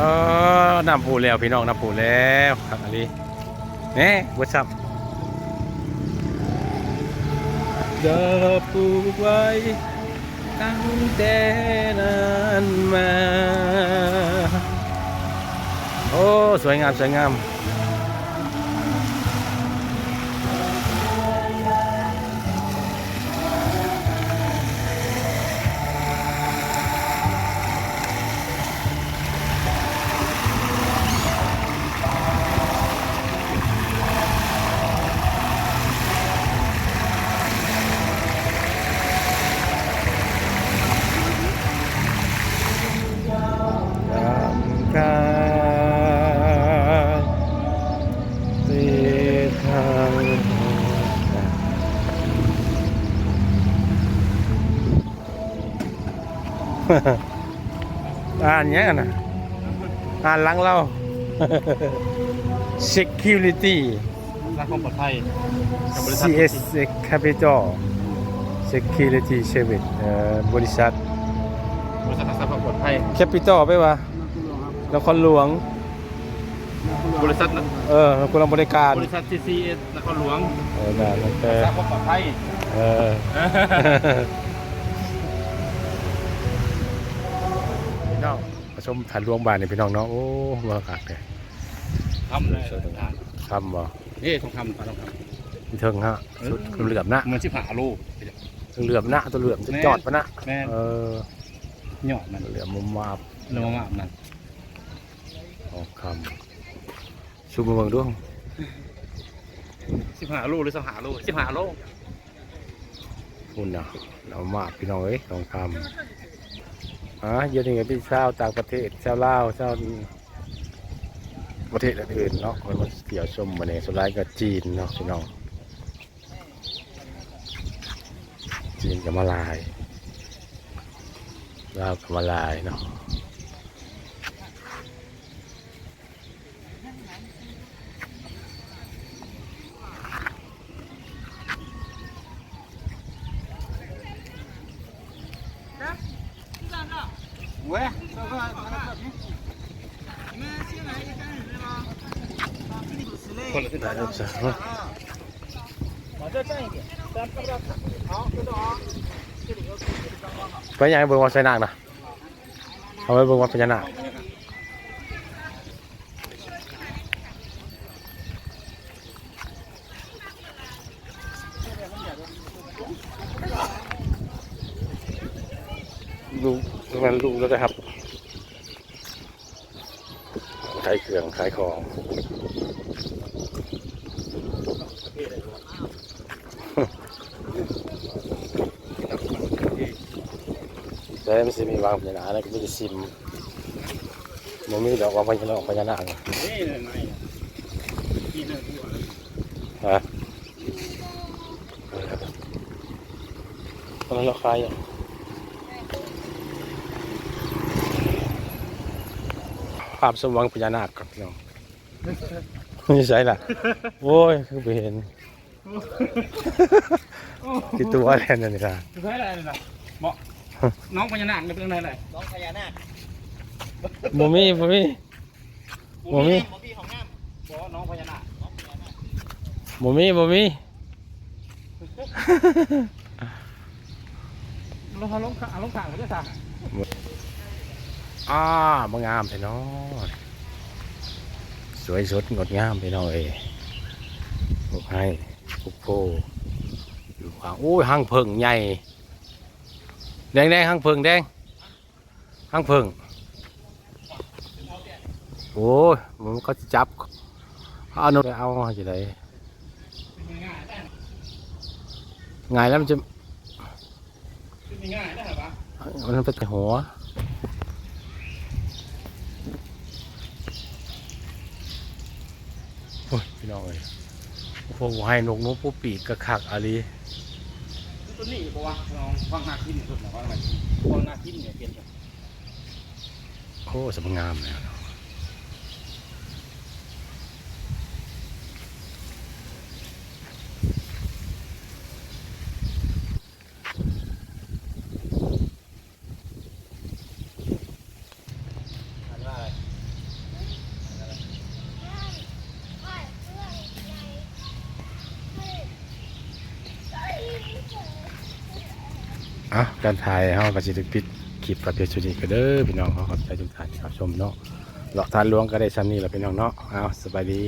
อน้ำปูแล้วพี่น้องน้ำปูแล้วครับอันนี้เนี่ยวัดซับเดินปลูกไว้ตั้งแต่นั้นมาโอ้สวยงามสวยงามอ่านเนี้ยนะอ่านหลังเรา security รักความปลอดภัย CS Capital Security Service บริษัทรักษาความปลอดภัย Capital ไปวะนครหลวงบริษัทคุณบริการบริษัท TCS นครหลวงนั่นแต่รักษาความปลอดภัยพี่น้องผสมฐานรวงบานนี่พี่น้องเนาะโอ้เมื่อกักเลยทำเลยทำบ่นี่ต้องทำมีเทิงฮะชุดเหลือมนะมันชิบหาลูกเหลือมนะตัวเหลือมจะจอดปะนะหยอดมันเหลือมมุมมาบเนื้อมาบนั่นออกคำชูมือเมืองด้วยชิบหาลูกหรือสหาลูกชิบหาลูกคุณนะเรามาพี่น้องเอ้ยทองคำเยอะจริงๆพี่เช่าต่างประเทศเช่าลาวเช่าประเทศอื่นเนาะคนมาเกี่ยวชมมาเนี่ยสุดท้ายก็จีนเนาะพี่น้องจีนกับมาลายลาวกับมาลายเนาะเว้ยคนละที่ไหนไปยังเบิ่งวัดไซนางนะเอาไปเบิ่งวัดพญานาคดูมันดูแล้วนะครับขายเครื่องขายของแล้วมันจะมีวางพญานาคแล้วก็มีซิมมันมีดอกวางพญานาคพญานาคฮะตอนนั้นเราขายอย่างภาพสมหวังพญานาคครับพี่น้องนี่ใช่ล่ะโว้ยคือไปเห็นที่ตัวอะไรนั่นนี่ค่ะใช่อะไรล่ะเหมาะน้องพญานาคเป็นอะไรน้องพญานาคโมมี่ของน้ำบอกน้องพญานาคโมมี่ลงข่างก็ได้สั่งบางงามไปเนาะสวยสดงดงามไปหน่อยลูกให้ลูกโพอยู่ข้างโอ้ยห้างเพิงใหญ่แดงห้างเพิงแดงห้างเพิงโอ้ยมันก็จับเอาโน้ตเอาจะไหนง่ายแล้วมันจะมันเป็นหัวพี่น้องเลยพวกให้นกนู้ผู้ปีกกระคักอะไรตัวนี้เพราะว่าลองฟังหน้าทิ้นสุดนะว่าอะไรฟังหน้าทิ้นเนี่ยเปลี่ยนโอ้สวยงามเลย อ่ะการถ่ายเฮาก็สิได้ปิดคลิปประเภทชุดนี้ก็เด้อพี่น้องขอบใจทุกท่านที่รับชมเนาะเลาะทานหลวงก็ได้ซ้ำนี้แหละพี่น้องเนาะเอาสบายดี